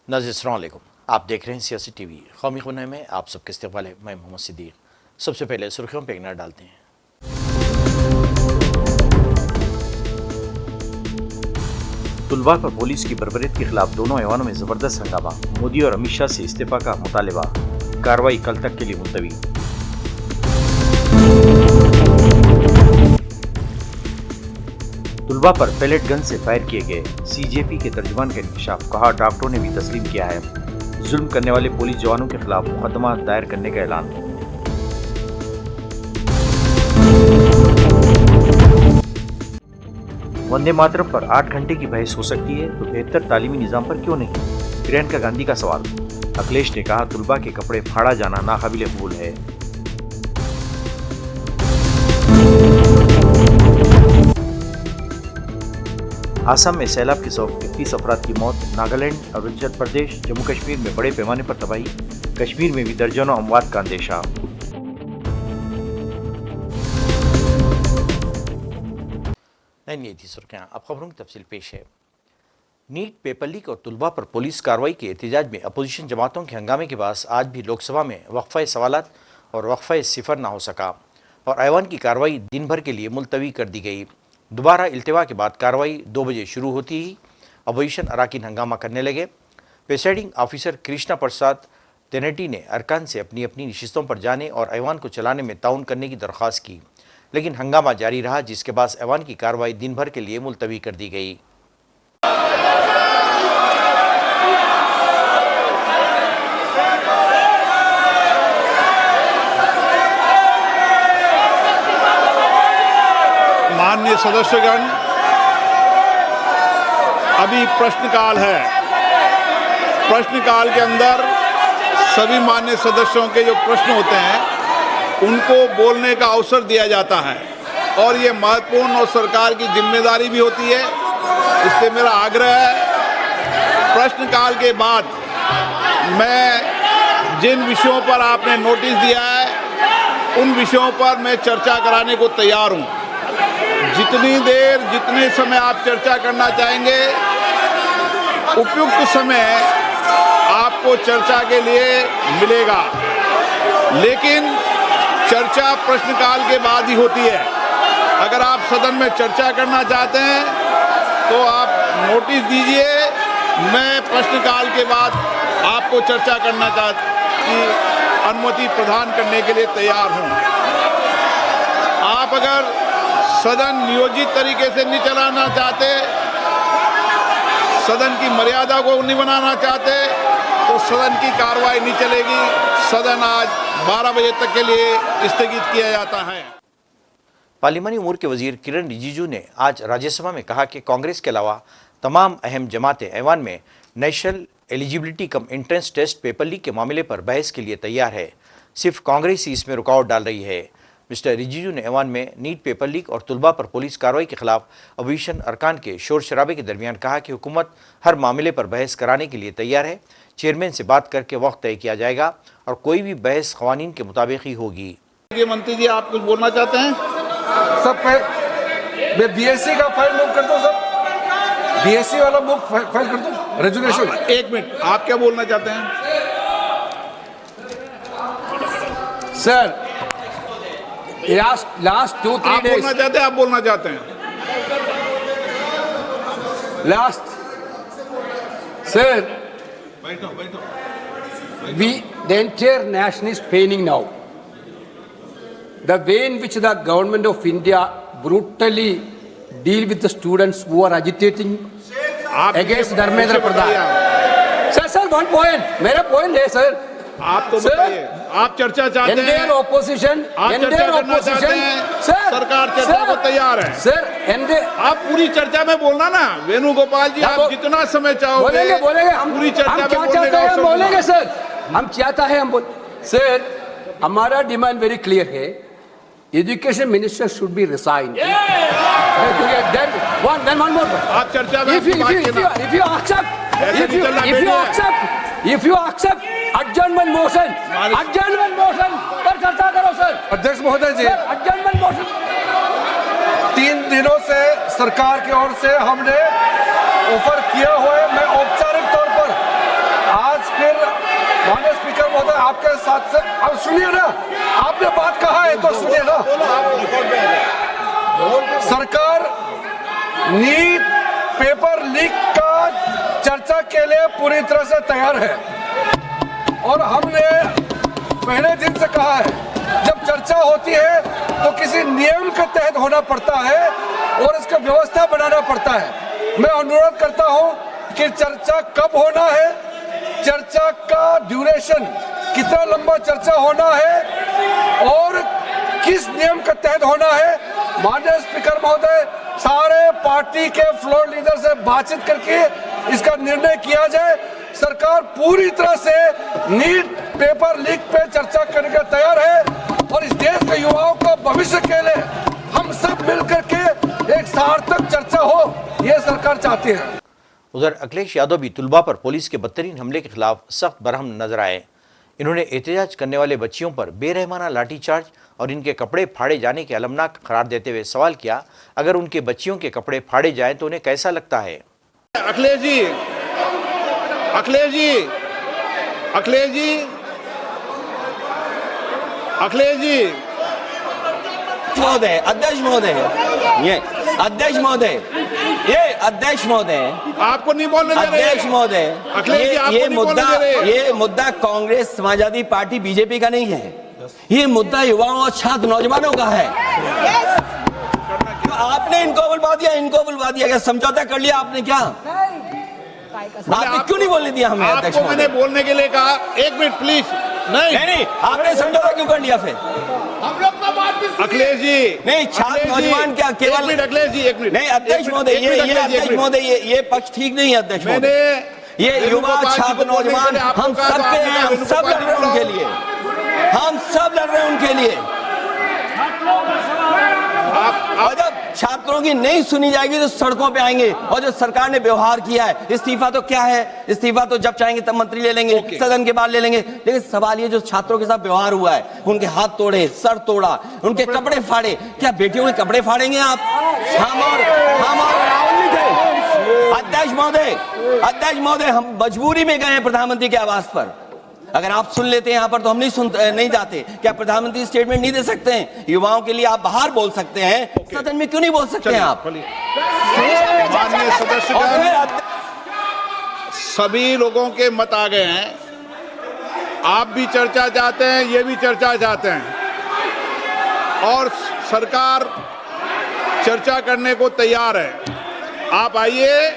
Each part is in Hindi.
नाज़रीन अस्सलाम वालेकुम, आप देख रहे हैं सियासी टीवी। कौमी खुने में आप सबके इस्तकबाल है। मैं मोहम्मद सिद्दीक। सबसे पहले सुर्खियों पर एक नज़र डालते हैं। तुलबा पर पुलिस की बर्बरियत के खिलाफ दोनों ऐवानों में जबरदस्त हंगामा। मोदी और अमित शाह से इस्तीफा का मुतालबा। कार्रवाई कल तक के लिए मुलतवी। तुलबा पर पैलेट गन से फायर किए गए। सीजेपी के तर्जुमान का इंकशाफ। कहा डॉक्टरों ने भी तस्लीम किया है। जुल्म करने वाले पुलिस जवानों के खिलाफ मुकदमा दायर करने का ऐलान। वंदे मातरम पर 8 घंटे की बहस हो सकती है तो बेहतर तालीमी निजाम पर क्यों नहीं? प्रियंका गांधी का सवाल। अखिलेश ने कहा तुलबा के कपड़े फाड़ा जाना नाकाबिले कबूल है। आसाम में सैलाब के सबब 31 अफराद की मौत। नागालैंड, अरुणाचल प्रदेश, जम्मू कश्मीर में बड़े पैमाने पर तबाही। कश्मीर में भी दर्जनों अमवात का अंदेशा। नहीं थी सुर्खियां, अब खबरों की तफसील पेश है। नीट पेपर लीक और तुलबा पर पुलिस कार्रवाई के एहतजाज में अपोजिशन जमातों के हंगामे के बाद आज भी लोकसभा में वक्फा सवालात और वक्फा सिफर ना हो सका और ऐवान की कार्रवाई दिन भर के लिए मुलतवी कर दी गई। दोबारा इल्तिवा के बाद कार्रवाई 2 बजे शुरू होती ही अपोजिशन अराकीन हंगामा करने लगे। प्रिसाइडिंग ऑफिसर कृष्णा प्रसाद तेनेटी ने अरकान से अपनी अपनी नशिस्तों पर जाने और ऐवान को चलाने में ताउन करने की दरख्वास्त की, लेकिन हंगामा जारी रहा, जिसके बाद ऐवान की कार्रवाई दिन भर के लिए मुलतवी कर दी गई। माननीय सदस्यगण, अभी प्रश्नकाल है। प्रश्नकाल के अंदर सभी माननीय सदस्यों के जो प्रश्न होते हैं उनको बोलने का अवसर दिया जाता है और ये महत्वपूर्ण और सरकार की जिम्मेदारी भी होती है। इसलिए मेरा आग्रह है, प्रश्नकाल के बाद मैं जिन विषयों पर आपने नोटिस दिया है उन विषयों पर मैं चर्चा कराने को तैयार हूँ। जितनी देर जितने समय आप चर्चा करना चाहेंगे, उपयुक्त समय आपको चर्चा के लिए मिलेगा, लेकिन चर्चा प्रश्नकाल के बाद ही होती है। अगर आप सदन में चर्चा करना चाहते हैं तो आप नोटिस दीजिए, मैं प्रश्नकाल के बाद आपको चर्चा करना की अनुमति प्रदान करने के लिए तैयार हूं। आप अगर सदन नियोजित तरीके से नहीं चलाना चाहते, सदन की मर्यादा को नहीं बनाना चाहते, तो सदन की कार्रवाई नहीं चलेगी। सदन आज 12 बजे तक के लिए स्थगित किया जाता है। पार्लिमानी उमूर के वजीर किरण रिजिजू ने आज राज्यसभा में कहा कि कांग्रेस के अलावा तमाम अहम जमातें ऐवान में national eligibility cum entrance test paper leak के मामले पर बहस के लिए तैयार है। सिर्फ कांग्रेस ही इसमें रुकावट डाल रही है। मिस्टर रिजिजू ने ऐवान में नीट पेपर लीक और तुलबा पर पुलिस कार्रवाई के खिलाफ अपोजिशन अरकान के शोर शराबे के दरमियान कहा कि हुकूमत हर मामले पर बहस कराने के लिए तैयार है। चेयरमैन से बात करके वक्त तय किया जाएगा और कोई भी बहस क़वानीन के मुताबिक ही होगी। मंत्री जी, आप कुछ बोलना चाहते हैं? सब मैं बीएससी का फाइल मूव कर दो, सब बीएससी वाला मूव फाइल कर दो, रेजुलेशन। एक मिनट, आप क्या बोलना चाहते हैं? सर लास्ट 2-3 डेज बोलना चाहते हैं? आप बोलना चाहते हैं? Last sir, the entire nation is paining now. The way in which the government of India brutally deal with the students who are agitating against Dharmendra Pradhan. Sir one point, मेरा पॉइंट है सर। आप तो बताइए, आप चर्चा चाहते हैं? ऑपोजिशन, आप चर्चा करना चाहते हैं? सरकार चर्चा को तैयार है सर। आप पूरी चर्चा में बोलना ना, वेणुगोपाल जी, आप जितना समय चाहोगे बोलेंगे हम पूरी चर्चा में क्या चाहते हैं हम बोलेंगे सर। हम चाहता है हम सर, हमारा डिमांड वेरी क्लियर है। Education minister should be resign. आप चर्चा में if you accept adjournment motion पर चर्चा करो सर। अध्यक्ष महोदय जी, adjournment motion 3 दिनों से सरकार की ओर से हमने ऑफर किया हुआ है। मैं औपचारिक तौर पर आपके साथ से अब सुनिए ना, आपने बात कहा है तो सुनिए ना। सरकार नीट पेपर लीक का चर्चा के लिए पूरी तरह से तैयार है और हमने पहले दिन से कहा है जब चर्चा होती है तो किसी नियम के तहत होना पड़ता है और इसका व्यवस्था बनाना पड़ता है। मैं अनुरोध करता हूं कि चर्चा कब होना है, चर्चा का ड्यूरेशन कितना लंबा चर्चा होना है और किस नियम के तहत होना है। माननीय स्पीकर महोदय, सारे पार्टी के फ्लोर लीडर से बातचीत करके इसका निर्णय किया जाए। सरकार पूरी तरह से नीट पेपर लीक पे चर्चा करने के तैयार है और इस देश के युवाओं का भविष्य के लिए हम सब मिलकर के एक सार्थक चर्चा हो, ये सरकार चाहती है। उधर अखिलेश यादव भी तुलबा पर पुलिस के बदतरीन हमले के खिलाफ सख्त बरहम नजर आए। इन्होंने एहतजाज करने वाले बच्चियों पर बेरहमाना लाठीचार्ज और इनके कपड़े फाड़े जाने के अलमनाक करार देते हुए सवाल किया, अगर उनके बच्चियों के कपड़े फाड़े जाएं तो उन्हें कैसा लगता है। अखिलेश जी, अखिलेश जी, अखिलेश जी, अखिलेश जी, महोदय, अध्यक्ष महोदय, ये अध्यक्ष महोदय, ये अध्यक्ष महोदय, आपको नहीं बोलने दे रहे। अध्यक्ष महोदय, अखिलेश जी, आपको नहीं बोलने दे रहे। ये मुद्दा कांग्रेस समाजवादी पार्टी बीजेपी का नहीं है, ये मुद्दा युवाओं और छात्र नौजवानों का है। तो आपने इनको बुलवा दिया, क्या समझौता कर लिया आपने? क्या आपने क्यों नहीं बोलने दिया हमें? अध्यक्ष आपको मैंने बोलने के लिए कहा, एक मिनट प्लीज। नहीं, आपने समझौता क्यों कर लिया फिर? हम लोग का बात भी अखिलेश जी, नहीं, छात्र नौजवान क्या केवल? एक मिनट अखिलेश जी, एक मिनट। नहीं अध्यक्ष महोदय, अध्यक्ष महोदय, ये पक्ष ठीक नहीं है अध्यक्ष महोदय। ये युवा छात्र नौजवान हम सबके हैं, हम सब लड़ रहे हैं उनके लिए, हम सब लड़ रहे हैं उनके लिए। और जब छात्रों की नहीं सुनी जाएगी तो सड़कों पे आएंगे। और जो सरकार ने व्यवहार किया है, इस्तीफा तो क्या है, इस्तीफा तो जब चाहेंगे तब मंत्री ले लेंगे, सदन के बाद ले लेंगे। लेकिन सवाल ये जो छात्रों के साथ व्यवहार हुआ है, उनके हाथ तोड़े, सर तोड़ा, उनके कपड़े फाड़े, क्या बेटियों के कपड़े फाड़ेंगे आप? हम और राहुल नहीं थे। अध्यक्ष महोदय, हम मजबूरी में गए हैं प्रधानमंत्री के आवास पर। अगर आप सुन लेते हैं यहाँ पर तो हम नहीं जाते। क्या प्रधानमंत्री स्टेटमेंट नहीं दे सकते हैं? युवाओं के लिए आप बाहर बोल सकते हैं, सदन में क्यों नहीं बोल सकते हैं आप? माननीय सदस्यगण, सभी लोगों के मत आ गए हैं। आप भी चर्चा चाहते हैं, ये भी चर्चा चाहते हैं और सरकार चर्चा करने को तैयार है। आप आइए,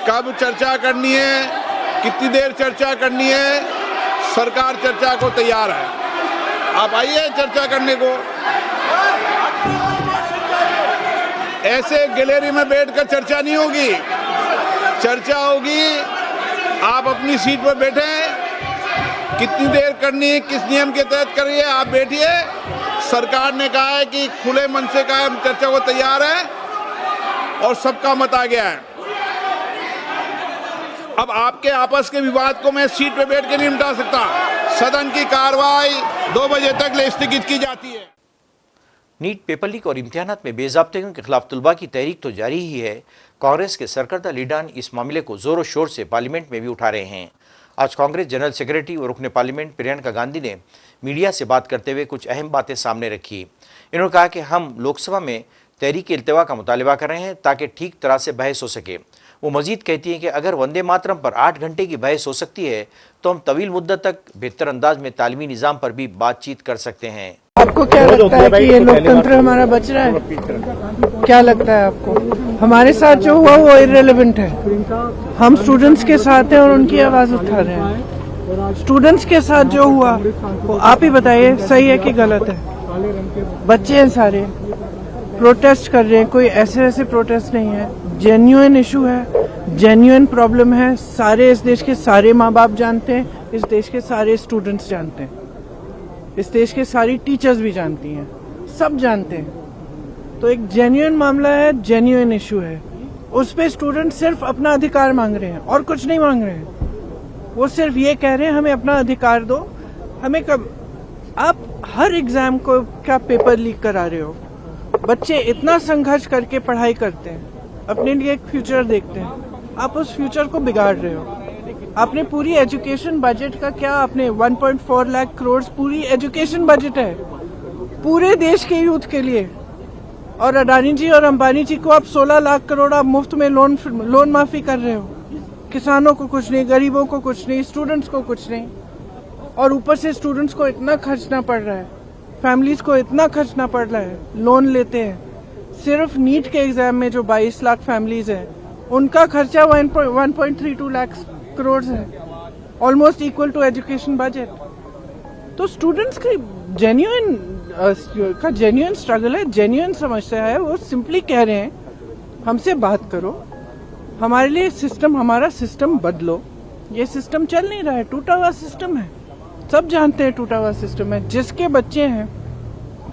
कब चर्चा करनी है, कितनी देर चर्चा करनी है, सरकार चर्चा को तैयार है। आप आइए चर्चा करने को। ऐसे गैलरी में बैठकर चर्चा नहीं होगी, चर्चा होगी। आप अपनी सीट पर बैठे, कितनी देर करनी है, किस नियम के तहत करिए, आप बैठिए। सरकार ने कहा है कि खुले मन से कहा, हम चर्चा को तैयार है और सबका मत आ गया है। अब आपके आपस के विवाद को मैं सीट पे बैठ के नहीं मिटा सकता। सदन की कार्रवाई 2 बजे तक स्थगित की जाती है। नीट पेपर लीक और इम्तिहानात में बेज़ाब्तियों के खिलाफ तुलबा की तहरीक तो जारी ही है। कांग्रेस के सरकर्दा लीडरान इस मामले को जोरों शोर से पार्लियामेंट में भी उठा रहे हैं। आज कांग्रेस जनरल सेक्रेटरी और रुकने पार्लियामेंट प्रियंका गांधी ने मीडिया से बात करते हुए कुछ अहम बातें सामने रखी। इन्होंने कहा कि हम लोकसभा में तहरीक इल्तिवा का मुतालबा कर रहे हैं ताकि ठीक तरह से बहस हो सके। वो मजीद कहती हैं कि अगर वंदे मातरम पर 8 घंटे की बहस हो सकती है तो हम तवील मुद्दत तक बेहतर अंदाज में तालीमी निज़ाम पर भी बातचीत कर सकते हैं। आपको क्या लगता है कि ये लोकतंत्र हमारा बच रहा है? क्या लगता है आपको? हमारे साथ जो हुआ वो इररिलेवेंट है। हम स्टूडेंट्स के साथ हैं और उनकी आवाज उठा रहे हैं। स्टूडेंट्स के साथ जो हुआ वो आप ही बताइए, सही है कि गलत है? बच्चे हैं, सारे प्रोटेस्ट कर रहे हैं, कोई ऐसे वैसे प्रोटेस्ट नहीं है, जेन्युइन इशू है, जेन्युइन प्रॉब्लम है। सारे इस देश के सारे माँ बाप जानते हैं, इस देश के सारे स्टूडेंट्स जानते हैं, इस देश के सारी टीचर्स भी जानती हैं, सब जानते हैं। तो एक जेन्युइन मामला है, जेन्युइन इशू है। उस पे स्टूडेंट सिर्फ अपना अधिकार मांग रहे हैं और कुछ नहीं मांग रहे हैं। वो सिर्फ ये कह रहे हैं हमें अपना अधिकार दो। हमें कब? आप हर एग्जाम को क्या पेपर लीक करा रहे हो? बच्चे इतना संघर्ष करके पढ़ाई करते हैं, अपने लिए एक फ्यूचर देखते हैं, आप उस फ्यूचर को बिगाड़ रहे हो। आपने पूरी एजुकेशन बजट का क्या, आपने 1.4 लाख करोड़ पूरी एजुकेशन बजट है पूरे देश के यूथ के लिए, और अडानी जी और अंबानी जी को आप 16 लाख करोड़ आप मुफ्त में लोन माफी कर रहे हो। किसानों को कुछ नहीं, गरीबों को कुछ नहीं, स्टूडेंट्स को कुछ नहीं, और ऊपर से स्टूडेंट्स को इतना खर्चना पड़ रहा है, फैमिलीज को इतना खर्चना पड़ रहा है, लोन लेते हैं। सिर्फ नीट के एग्जाम में जो 22 लाख फैमिलीज हैं उनका खर्चा 1.32 लाख करोड़ है, almost equal to education budget. तो स्टूडेंट्स की जेन्युइन स्ट्रगल है, जेन्युइन समस्या है, वो सिंपली कह रहे हैं हमसे बात करो, हमारे लिए सिस्टम, हमारा सिस्टम बदलो। ये सिस्टम चल नहीं रहा है, टूटा हुआ सिस्टम है, सब जानते हैं टूटा हुआ सिस्टम है। जिसके बच्चे हैं,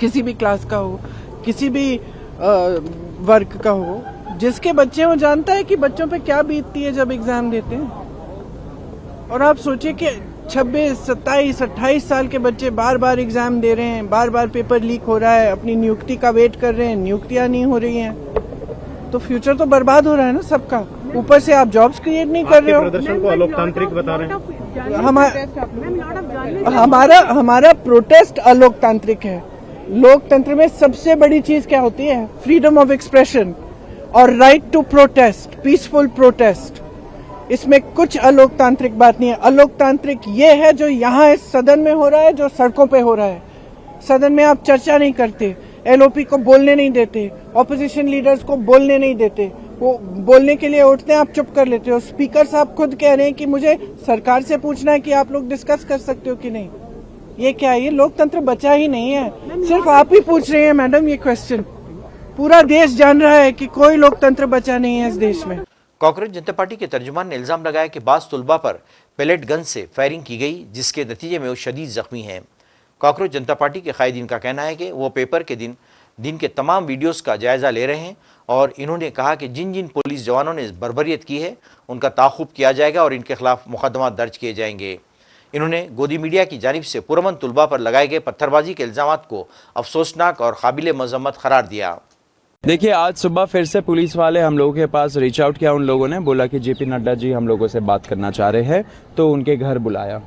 किसी भी क्लास का हो, किसी भी वर्ग का हो, जिसके बच्चे हैं वो जानता है कि बच्चों पे क्या बीतती है जब एग्जाम देते हैं। और आप सोचिए कि 26, 27, 28 साल के बच्चे बार बार एग्जाम दे रहे हैं, बार बार पेपर लीक हो रहा है, अपनी नियुक्ति का वेट कर रहे हैं, नियुक्तियां नहीं हो रही हैं, तो फ्यूचर तो बर्बाद हो रहा है ना सबका। ऊपर से आप जॉब्स क्रिएट नहीं कर रहे हो। प्रदर्शन को अलोकतांत्रिक बता रहे हैं। हमारा प्रोटेस्ट अलोकतांत्रिक है। लोकतंत्र में सबसे बड़ी चीज क्या होती है? फ्रीडम ऑफ एक्सप्रेशन और right to protest, peaceful protest. इसमें कुछ अलोकतांत्रिक बात नहीं है। अलोकतांत्रिक ये है जो यहाँ इस सदन में हो रहा है, जो सड़कों पे हो रहा है। सदन में आप चर्चा नहीं करते, एलओपी को बोलने नहीं देते, ऑपोजिशन लीडर्स को बोलने नहीं देते, वो बोलने के लिए उठते हैं, आप चुप कर लेते हो। स्पीकर साहब खुद कह रहे हैं कि मुझे सरकार से पूछना है कि आप लोग डिस्कस कर सकते हो कि नहीं। ये क्या है? ये लोकतंत्र बचा ही नहीं है, सिर्फ आप ही पूछ रहे हैं मैडम ये क्वेश्चन। पूरा देश जान रहा है कि कोई लोकतंत्र बचा नहीं है इस देश में। कांग्रेस जनता पार्टी के तर्जुमान ने इल्जाम लगाया कि बाज़ तुलबा पर पेलेट गन से फायरिंग की गई, जिसके नतीजे में वो शदीद जख्मी हैं। कांग्रेस जनता पार्टी के कायदीन का कहना है कि वो पेपर के दिन के तमाम वीडियोस का जायजा ले रहे हैं, और इन्होंने कहा कि जिन जिन पुलिस जवानों ने बर्बरियत की है उनका ताक़ुब किया जाएगा और इनके खिलाफ मुकदमा दर्ज किए जाएंगे। इन्होंने गोदी मीडिया की जानिब से पुरअमन तुलबा पर लगाए गए पत्थरबाजी के इल्जामात को अफसोसनाक और काबिल मजम्मत करार दिया। देखिए, आज सुबह फिर से पुलिस वाले हम लोगों के पास रीच आउट किया। उन लोगों ने बोला कि जेपी नड्डा जी हम लोगों से बात करना चाह रहे हैं, तो उनके घर बुलाया।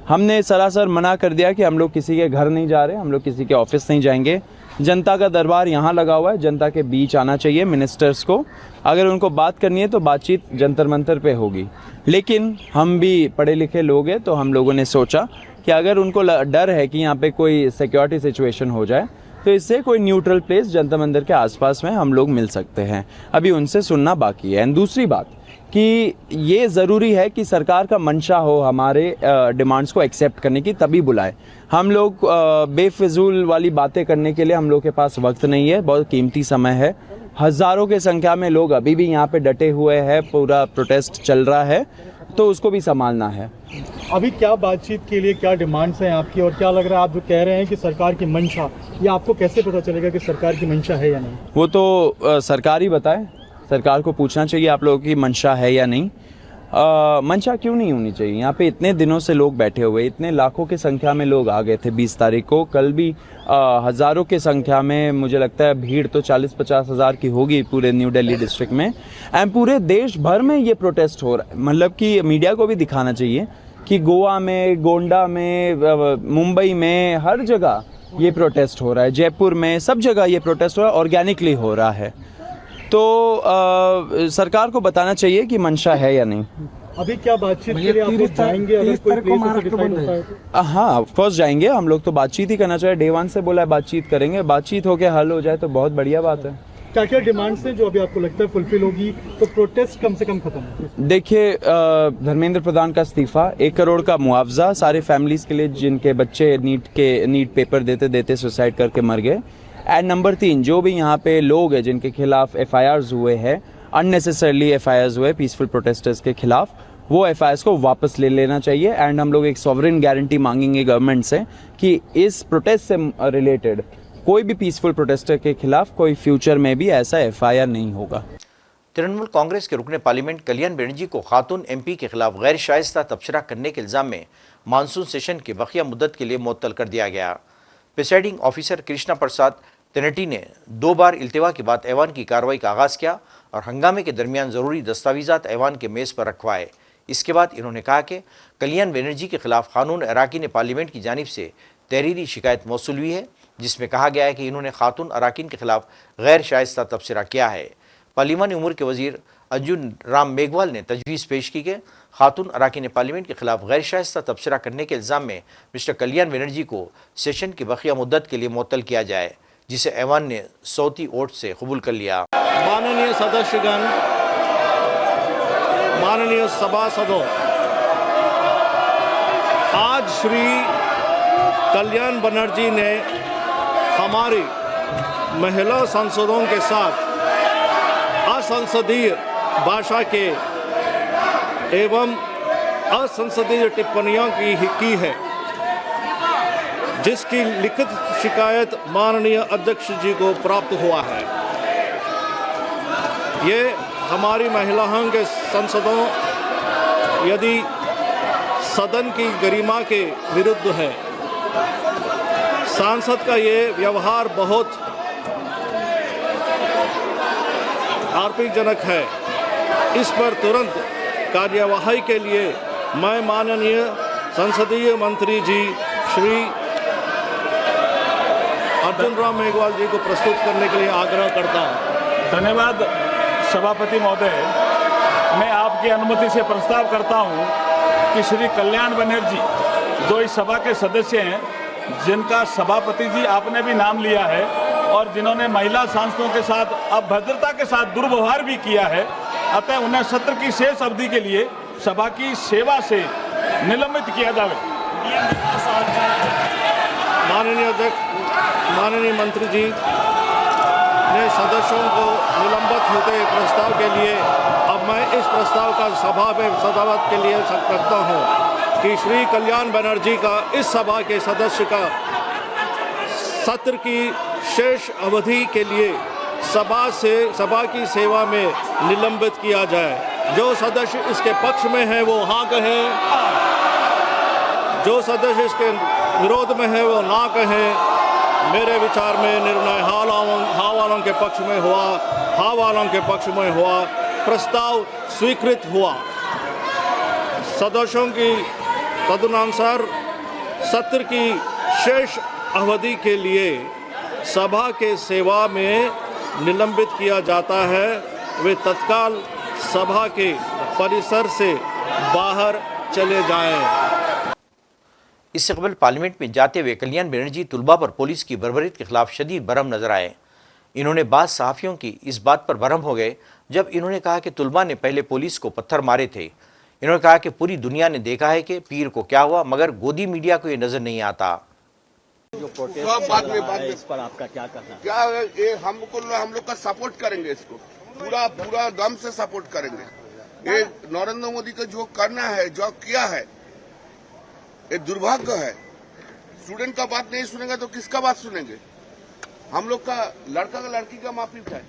हमने सरासर मना कर दिया कि हम लोग किसी के घर नहीं जा रहे, हम लोग किसी के ऑफिस नहीं जाएंगे। जनता का दरबार यहाँ लगा हुआ है, जनता के बीच आना चाहिए मिनिस्टर्स को। अगर उनको बात करनी है तो बातचीत जंतर मंतर पे होगी। लेकिन हम भी पढ़े लिखे लोग हैं, तो हम लोगों ने सोचा कि अगर उनको डर है कि यहाँ पे कोई सिक्योरिटी सिचुएशन हो जाए, तो इससे कोई न्यूट्रल प्लेस जंतर मंतर के आसपास में हम लोग मिल सकते हैं। अभी उनसे सुनना बाकी है। एंड दूसरी बात कि ये ज़रूरी है कि सरकार का मंशा हो हमारे डिमांड्स को एक्सेप्ट करने की, तभी बुलाए। हम लोग बेफिजूल वाली बातें करने के लिए हम लोग के पास वक्त नहीं है, बहुत कीमती समय है। हज़ारों के संख्या में लोग अभी भी यहाँ पे डटे हुए हैं, पूरा प्रोटेस्ट चल रहा है, तो उसको भी संभालना है। अभी क्या बातचीत के लिए क्या डिमांड्स हैं आपकी, और क्या लग रहा है आप जो कह रहे हैं कि सरकार की मंशा, ये आपको कैसे पता चलेगा कि सरकार की मंशा है या नहीं? वो तो सरकार ही बताए। सरकार को पूछना चाहिए आप लोगों की मंशा है या नहीं। मंशा क्यों नहीं होनी चाहिए? यहाँ पे इतने दिनों से लोग बैठे हुए, इतने लाखों की संख्या में लोग आ गए थे 20 तारीख को। कल भी हज़ारों की संख्या में, मुझे लगता है भीड़ तो 40-50 हज़ार की होगी पूरे न्यू दिल्ली डिस्ट्रिक्ट में। एंड पूरे देश भर में ये प्रोटेस्ट हो रहा है। मतलब कि मीडिया को भी दिखाना चाहिए कि गोवा में, गोंडा में, मुंबई में, हर जगह ये प्रोटेस्ट हो रहा है। जयपुर में, सब जगह ये प्रोटेस्ट हो रहा है, ऑर्गेनिकली हो रहा है। तो सरकार को बताना चाहिए कि मंशा है या नहीं। अभी क्या बातचीत के लिए आप लोग जाएंगे? अगर कोई प्लेस ऐसे डिसाइड होता है तो? हाँ, ऑफ कोर्स जाएंगे। हम लोग तो बातचीत ही करना चाहिए। डे 1 से बोला है बातचीत करेंगे। बातचीत होके हल हो जाए तो बहुत बढ़िया बात है। क्या क्या डिमांड्स हैं जो अभी आपको लगता है फुलफिल होगी तो प्रोटेस्ट कम से कम खत्म हो? देखिए, धर्मेंद्र प्रधान का इस्तीफा, 1 करोड़ का मुआवजा सारे फैमिलीज के लिए जिनके बच्चे नीट पेपर देते देते सुसाइड करके मर गए। एंड नंबर 3, जो भी यहाँ पे लोग हैं जिनके खिलाफ FIRs हुए हैं, अननेसेसरली FIRs हुए पीसफुल प्रोटेस्टर्स के खिलाफ, वो FIRs को वापस ले लेना चाहिए। एंड हम लोग एक सॉवरेन गारंटी मांगेंगे गवर्नमेंट से कि इस प्रोटेस्ट से रिलेटेड कोई भी पीसफुल प्रोटेस्टर के खिलाफ कोई फ्यूचर में भी ऐसा FIR नहीं होगा। तृणमूल कांग्रेस के रुकने पार्लियामेंट कल्याण बनर्जी को खातून MP के खिलाफ गैर शाइस्ता तबसरा करने के इल्जाम में मानसून सेशन की बकिया मुद्दत के लिए मुअत्तल कर दिया गया। प्रिसाइडिंग ऑफिसर कृष्णा प्रसाद तेनेटी ने 2 बार इल्तिवा के बाद ऐवान की कार्रवाई का आगाज़ किया और हंगामे के दरमियान ज़रूरी दस्तावेज़ात ऐवान के मेज़ पर रखवाए। इसके बाद इन्होंने कहा कि कल्याण बनर्जी के खिलाफ कानून अराकीन पार्लियामेंट की जानिब से तहरीरी शिकायत मौसूल हुई है, जिसमें कहा गया है कि इन्होंने खातून अराकीन के खिलाफ गैर शाइस्ता तबसरा किया है। पार्लिमानी उमूर के वजीर अर्जुन राम मेघवाल ने तजवीज़ पेश की कि खातून अराकीन पार्लियामेंट के खिलाफ गैर शाइस्ता तबसरा करने के इल्ज़ाम में मिस्टर कल्याण बनर्जी को सेशन की बकिया मुद्दत के लिए मुअत्तल किया जाए, जिसे ऐवान ने सौती वोट से कबूल कर लिया। माननीय सदस्यगण, माननीय सभासदों, आज श्री कल्याण बनर्जी ने हमारी महिला सांसदों के साथ असंसदीय भाषा के एवं असंसदीय टिप्पणियों की है, जिसकी लिखित शिकायत माननीय अध्यक्ष जी को प्राप्त हुआ है। ये हमारी महिलाओं के सांसदों यदि सदन की गरिमा के विरुद्ध है। सांसद का ये व्यवहार बहुत आर्थिकजनक है। इस पर तुरंत कार्यवाही के लिए मैं माननीय संसदीय मंत्री जी श्री अर्जुन राम मेघवाल जी को प्रस्तुत करने के लिए आग्रह करता हूँ। धन्यवाद सभापति महोदय। मैं आपकी अनुमति से प्रस्ताव करता हूँ कि श्री कल्याण बनर्जी जो इस सभा के सदस्य हैं, जिनका सभापति जी आपने भी नाम लिया है और जिन्होंने महिला सांसदों के साथ अभद्रता के साथ दुर्व्यवहार भी किया है, अतः उन्हें सत्र की शेष अवधि के लिए सभा की सेवा से निलंबित किया जाए। माननीय अध्यक्ष, माननीय मंत्री जी ने सदस्यों को निलंबित होते प्रस्ताव के लिए अब मैं इस प्रस्ताव का सभा में सदावत के लिए रखता हूँ कि श्री कल्याण बनर्जी का इस सभा के सदस्य का सत्र की शेष अवधि के लिए सभा की सेवा में निलंबित किया जाए। जो सदस्य इसके पक्ष में है वो हाँ कहें, जो सदस्य इसके विरोध में है वो ना कहें। मेरे विचार में निर्णय हाँ वालों के पक्ष में हुआ, हाँ वालों के पक्ष में हुआ, प्रस्ताव स्वीकृत हुआ। सदस्यों की तदनुसार सत्र की शेष अवधि के लिए सभा के सेवा में निलंबित किया जाता है। वे तत्काल सभा के परिसर से बाहर चले जाएं। इससे कबल पार्लियामेंट में जाते हुए कल्याण बनर्जी तुलबा पर पुलिस की बर्बरीत के खिलाफ शदीद बरहम नजर आए। इन्होंने बाद सहाफ़ियों की इस बात पर बरहम हो गए जब इन्होंने कहा कि तुलबा ने पहले पुलिस को पत्थर मारे थे। इन्होंने कहा कि पूरी दुनिया ने देखा है कि पीर को क्या हुआ, मगर गोदी मीडिया को ये नजर नहीं आता। जो बाद में इस पर आपका क्या कहना है? क्या ये हम लोग का सपोर्ट करेंगे, इसको पूरा दम से सपोर्ट करेंगे। ये नरेंद्र मोदी का जो करना है, जो किया है, ये दुर्भाग्य है। स्टूडेंट का बात नहीं सुनेगा तो किसका बात सुनेंगे? हम लोग का लड़का का लड़की का माफी है,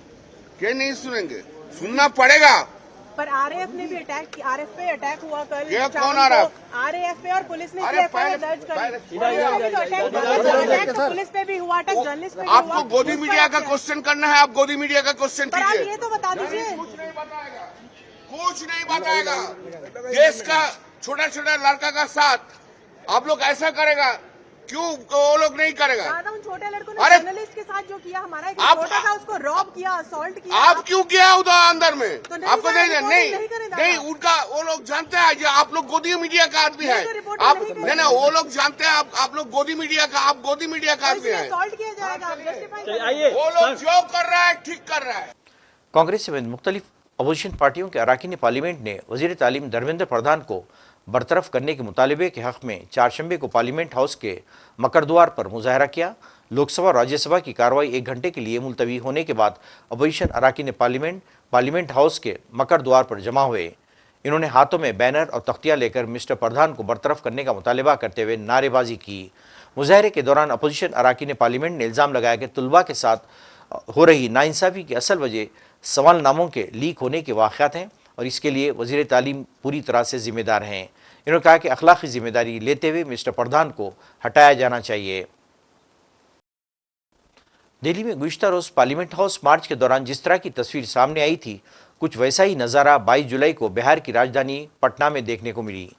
क्या नहीं सुनेंगे? सुनना पड़ेगा। पर आरएएफ ने भी आरएफ पे अटैक हुआ कल। ये कौन आ रहा? आरएएफ पे, और पुलिस ने एफआईआर दर्ज करी। पुलिस पे भी हुआ अटैक, जर्नलिस्ट पे भी हुआ। आपको गोदी मीडिया का क्वेश्चन करना है, आप गोदी मीडिया का क्वेश्चन कीजिए। ये तो बता दीजिए। कुछ नहीं बताएगा। देश का छोटा छोटा लड़का का साथ आप लोग ऐसा करेगा, क्यों वो लोग नहीं करेगा? उन छोटे लड़कों ने जर्नलिस्ट के साथ जो किया, हमारा एक रिपोर्टर था, उसको रॉब किया, असॉल्ट किया। आप क्यों किया उधर अंदर में? तो आपको नहीं उनका वो लोग जानते हैं जो आप लोग गोदी मीडिया का आदमी है। आप नहीं वो लोग जानते हैं आप लोग गोदी मीडिया का, आप गोदी मीडिया का आदमी है। असॉल्ट किया जाएगा, वो लोग जो कर रहा है ठीक कर रहा है। कांग्रेस समेत मुख्तलिफ अपोजिशन पार्टियों के अरकान पार्लियामेंट ने वजीर तालीम धर्मेंद्र प्रधान को बरतरफ करने के मुतालबे के हक़ में चारशंबे को पार्लियामेंट हाउस के मकरद्वार पर मुजाहरा किया। लोकसभा और राज्यसभा की कार्रवाई 1 घंटे के लिए मुलतवी होने के बाद अपोजिशन अरकान पार्लियामेंट हाउस के मकरद्वार पर जमा हुए। इन्होंने हाथों में बैनर और तख्तियाँ लेकर मिस्टर प्रधान को बरतरफ करने का मुतालबा करते हुए नारेबाजी की। मुजाहरे के दौरान अपोजिशन अरकान पार्लियामेंट ने इल्ज़ाम लगाया कि तुलबा के साथ हो रही नाइंसाफ़ी की असल वजह सवालनामों के लीक होने के वाक़यात हैं और इसके लिए वज़ीर तालीम पूरी तरह से ज़िम्मेदार हैं। इन्होंने कहा कि अखलाक़ी ज़िम्मेदारी लेते हुए मिस्टर प्रधान को हटाया जाना चाहिए। दिल्ली में गुज़िश्ता रोज़ पार्लियामेंट हाउस मार्च के दौरान जिस तरह की तस्वीर सामने आई थी, कुछ वैसा ही नज़ारा 22 जुलाई को बिहार की राजधानी पटना में देखने को मिली।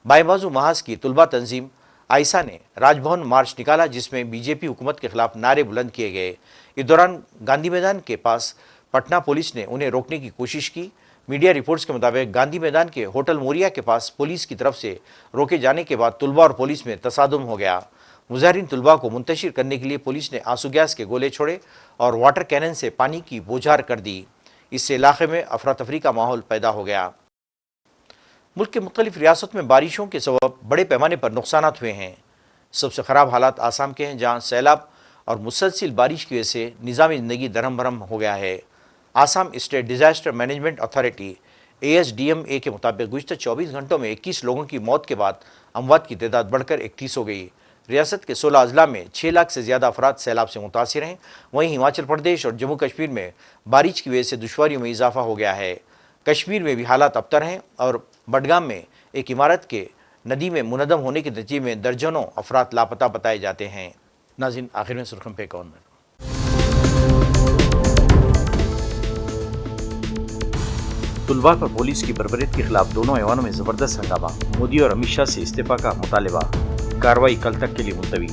बाएं-बाजू महाज की तुलबा तंजीम आयसा ने राजभवन मार्च निकाला, जिसमें बीजेपी हुकूमत के खिलाफ नारे बुलंद किए गए। इस दौरान गांधी मैदान के पास पटना पुलिस ने उन्हें रोकने की कोशिश की। मीडिया रिपोर्ट्स के मुताबिक गांधी मैदान के होटल मोरिया के पास पुलिस की तरफ से रोके जाने के बाद तुलबा और पुलिस में तसादुम हो गया। मुजाहिरीन तुलबा को मुंतशिर करने के लिए पुलिस ने आंसू गैस के गोले छोड़े और वाटर कैनन से पानी की बौछार कर दी। इससे इलाके में अफरा तफरी का माहौल पैदा हो गया। मुल्क के मुख्तलिफ रियासत में बारिशों के सबब बड़े पैमाने पर नुकसानात हुए हैं। सबसे ख़राब हालात आसाम के हैं, जहाँ सैलाब और मुसलसिल बारिश की वजह से निज़ामी ज़िंदगी दरहम भरम हो गया है। Assam state disaster management authority ASDMA के मुताबिक गुज़िश्ता 24 घंटों में 21 लोगों की मौत के बाद अमवात की तादाद बढ़कर 31 हो गई। रियासत के 16 अजला में 6 लाख से ज़्यादा अफराद सैलाब से मुतासिर हैं। वहीं हिमाचल प्रदेश और जम्मू कश्मीर में बारिश की वजह से दुश्वारियों में इजाफा हो गया है। कश्मीर में भी हालात अबतर हैं और बडगाम में एक इमारत के नदी में मुनदम होने के नतीजे में दर्जनों अफराद लापता बताए जाते हैं। नाज़रीन, आखिर में सुर्खियों पे कौन है। तुलबा पर पुलिस की बर्बरीत के खिलाफ दोनों ऐवानों में जबरदस्त हंगामा। मोदी और अमित शाह से इस्तीफा का मुतालबा। कार्रवाई कल तक के लिए मुलतवी।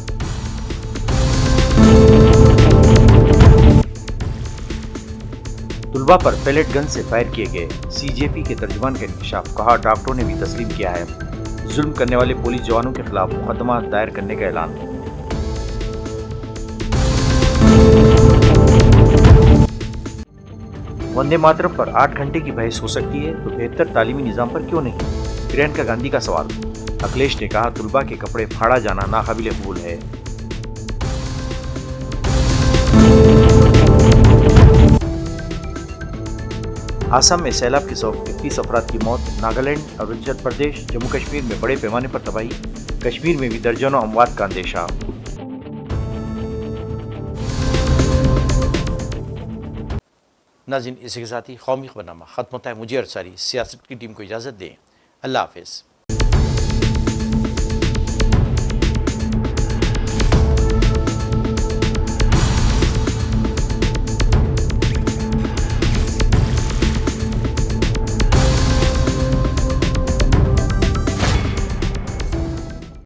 तुलबा पर पैलेट गन से फायर किए गए। CJP के तर्जुमान का इंकशाफ। कहा, डॉक्टरों ने भी तस्लीम किया है। जुल्म करने वाले पुलिस जवानों के खिलाफ मुकदमा दायर करने का ऐलान। वंदे मातरम पर 8 घंटे की बहस हो सकती है तो बेहतर तालीमी निज़ाम पर क्यों नहीं? प्रियंका गांधी का सवाल। अखिलेश ने कहा, तुलबा के कपड़े फाड़ा जाना नाकाबिले कबूल है। आसाम में सैलाब के सबब 31 अफराद की मौत। नागालैंड, अरुणाचल प्रदेश, जम्मू कश्मीर में बड़े पैमाने पर तबाही। कश्मीर में भी दर्जनों अमवात का अंदेशा। नाज़रीन, इसी के साथ ही कौमी खबरनामा खत्म होता है। मुझे और सारी सियासत की टीम को इजाज़त दें। अल्लाह हाफिज़।